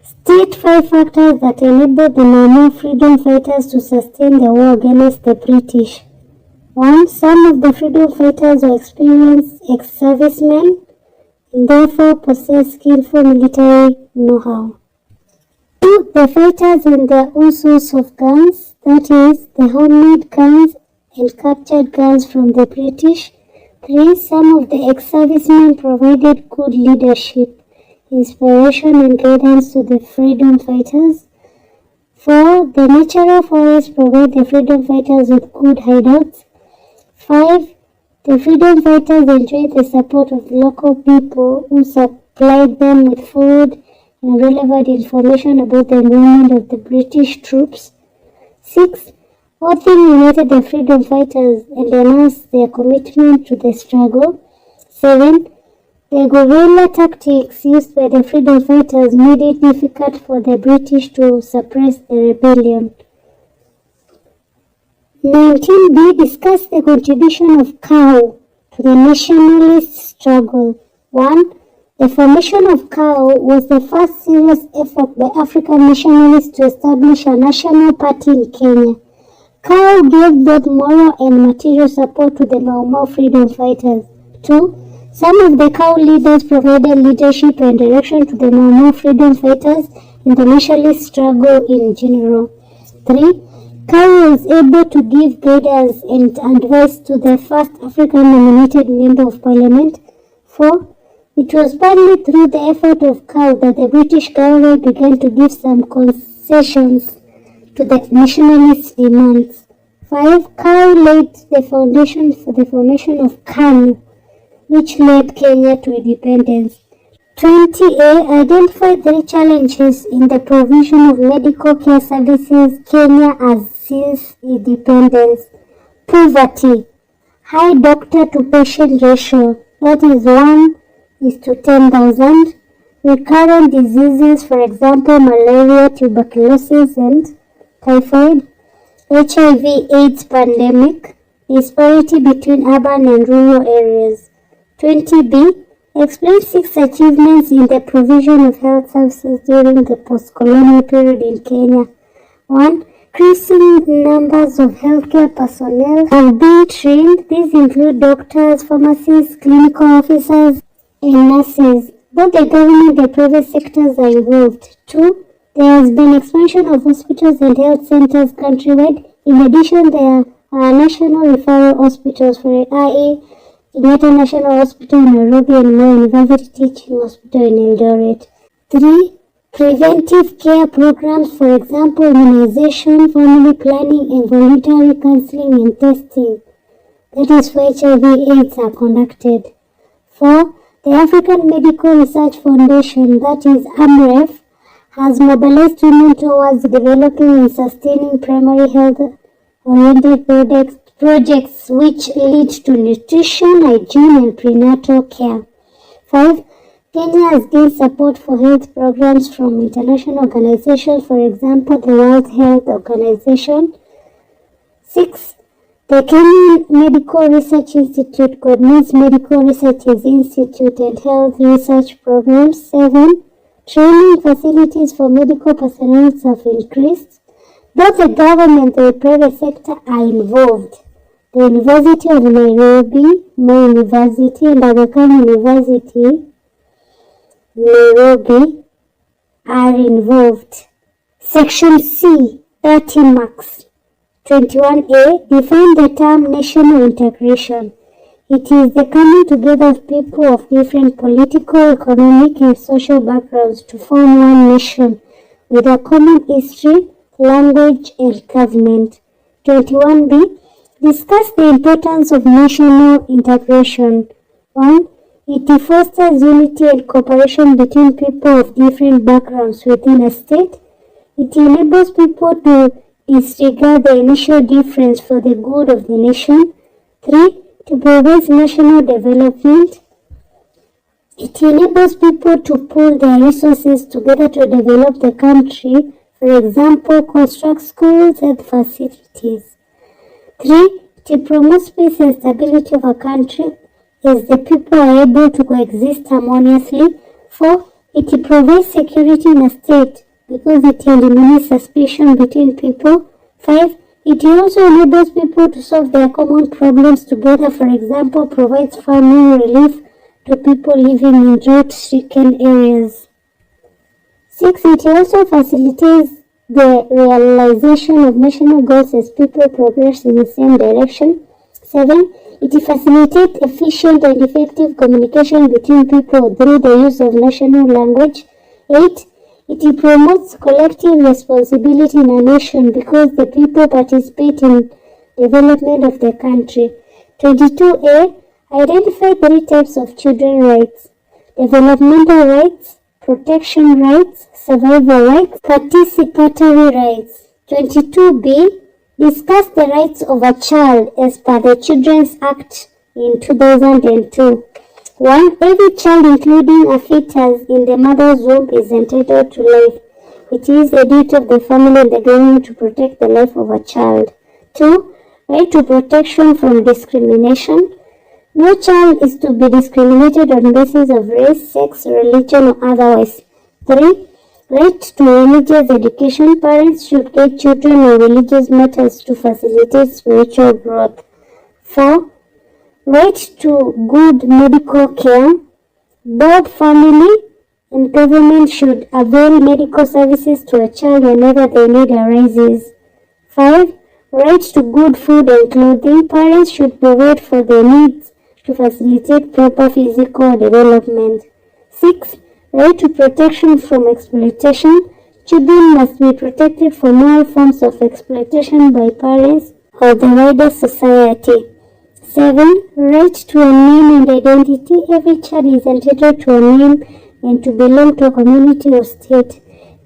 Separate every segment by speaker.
Speaker 1: State 5 factors that enabled the Mau freedom fighters to sustain the war against the British. 1. Some of the freedom fighters were experienced ex-servicemen and therefore possessed skillful military know-how. 2. The fighters and their own source of guns, that is, the homemade guns and captured guns from the British. 3. Some of the ex-servicemen provided good leadership, inspiration and guidance to the freedom fighters. 4. The natural forests provide the freedom fighters with good hideouts. 5. The freedom fighters enjoyed the support of local people who supplied them with food and relevant information about the movement of the British troops. 6. All things united the freedom fighters and announced their commitment to the struggle. 7. The guerrilla tactics used by the freedom fighters made it difficult for the British to suppress the rebellion. 19b. Discuss the contribution of KCSE to the nationalist struggle. 1. The formation of KCSE was the first serious effort by African nationalists to establish a national party in Kenya. KCSE gave both moral and material support to the Mau freedom fighters. 2. Some of the KCSE leaders provided leadership and direction to the Mau freedom fighters in the nationalist struggle in general. 3. KCSE was able to give guidance and advice to the first African nominated member of parliament. 4. It was partly through the effort of KCSE that the British government began to give some concessions to the nationalist demands. 5. KCSE laid the foundation for the formation of KANU, which led Kenya to independence. 20a. Identify the challenges in the provision of medical care services Kenya has since independence. Poverty. High doctor-to-patient ratio, that is 1:10,000. Recurrent diseases, for example, malaria, tuberculosis, and typhoid. HIV/AIDS pandemic. Disparity between urban and rural areas. 20b. Explain 6 achievements in the provision of health services during the post-colonial period in Kenya. 1. Increasing numbers of healthcare personnel have been trained. These include doctors, pharmacists, clinical officers, and nurses. Both the government and private sectors are involved. 2. There has been expansion of hospitals and health centers countrywide. In addition, there are national referral hospitals for i.e. Kenyatta National Hospital in Nairobi and Moi University Teaching Hospital in Eldoret. 3. Preventive care programs, for example, immunization, family planning, and voluntary counseling and testing, that is for HIV/AIDS, are conducted. 4. The African Medical Research Foundation, that is AMREF, has mobilized women towards developing and sustaining primary health-oriented projects which lead to nutrition, hygiene, and prenatal care. 5. Kenya has gained support for health programs from international organizations, for example, the World Health Organization. 6. The Kenyan Medical Research Institute coordinates medical researches institute and health research programs. 7. Training facilities for medical personnel have increased. Both the government and the private sector are involved. The University of Nairobi, Moi University, and Aga Khan University, Nairobi, are involved. Section C, 30 marks. 21a. Define the term national integration. It is the coming together of people of different political, economic, and social backgrounds to form one nation with a common history, language, and government. 21b. Discuss the importance of national integration. 1. It fosters unity and cooperation between people of different backgrounds within a state. It enables people to disregard the initial difference for the good of the nation. 3. To provide national development. It enables people to pool their resources together to develop the country, for example, construct schools and facilities. 3. To promote peace and stability of a country as the people are able to coexist harmoniously. 4. It provides security in a state because it eliminates suspicion between people. 5. It also enables people to solve their common problems together. For example, provides farming relief to people living in drought-stricken areas. 6. It also facilitates the realization of national goals as people progress in the same direction. 7. It facilitates efficient and effective communication between people through the use of national language. 8. It promotes collective responsibility in a nation because the people participate in development of the country. 22A. Identify 3 types of children rights: developmental rights, protection rights, survival rights, participatory rights. 22B. Discuss the rights of a child as per the Children's Act in 2002. 1. Every child, including a fetus in the mother's womb, is entitled to life. It is the duty of the family and the government to protect the life of a child. 2. Right to protection from discrimination. No child is to be discriminated on the basis of race, sex, religion, or otherwise. 3. Right to religious education. Parents should guide children on religious matters to facilitate spiritual growth. 4. Right to good medical care. Both family and government should avail medical services to a child whenever the need arises. 5. Right to good food and clothing. Parents should provide for their needs to facilitate proper physical development. 6. Right to protection from exploitation. Children must be protected from all forms of exploitation by parents or the wider society. 7. Right to a name and identity. Every child is entitled to a name and to belong to a community or state.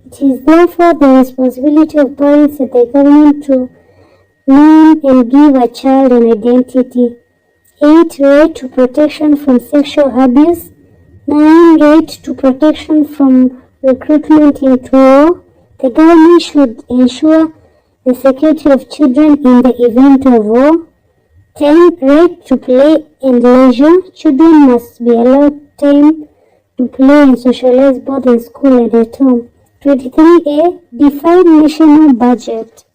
Speaker 1: It is therefore the responsibility of parents and the government to name and give a child an identity. 8. Right to protection from sexual abuse. 9. Right to protection from recruitment into war. The government should ensure the security of children in the event of war. 10. Right to play and leisure. Children must be allowed time to play and socialize both in school and at home. 23A. Define national budget.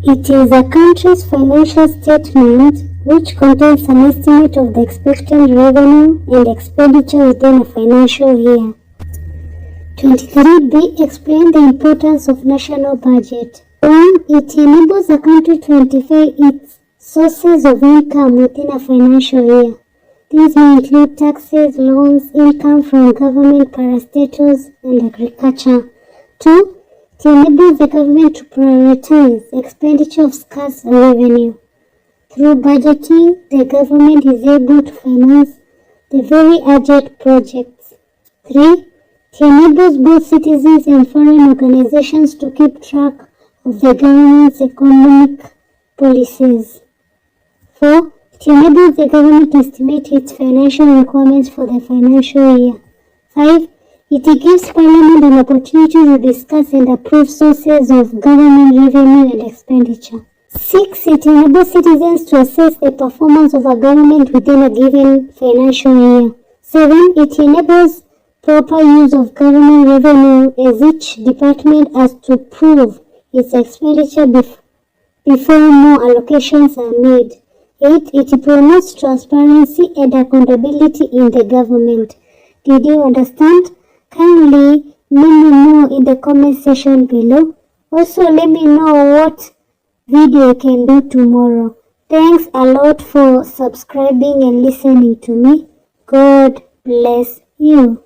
Speaker 1: It is a country's financial statement which contains an estimate of the expected revenue and expenditure within a financial year. 23B. Explain the importance of national budget. 1. It enables a country to identify its sources of income within a financial year. These may include taxes, loans, income from government, parastatals, and agriculture. 2. It enables the government to prioritize expenditure of scarce revenue. Through budgeting, the government is able to finance the very urgent projects. 3. It enables both citizens and foreign organizations to keep track of the government's economic policies. 4. It enables the government to estimate its financial requirements for the financial year. 5. It gives Parliament an opportunity to discuss and approve sources of government revenue and expenditure. 6. It enables citizens to assess the performance of a government within a given financial year. 7. It enables proper use of government revenue as each department has to prove its expenditure before more allocations are made. 8. It promotes transparency and accountability in the government. Did you understand? Kindly let me know in the comment section below. Also let me know what video I can do tomorrow. Thanks a lot for subscribing and listening to me. God bless you.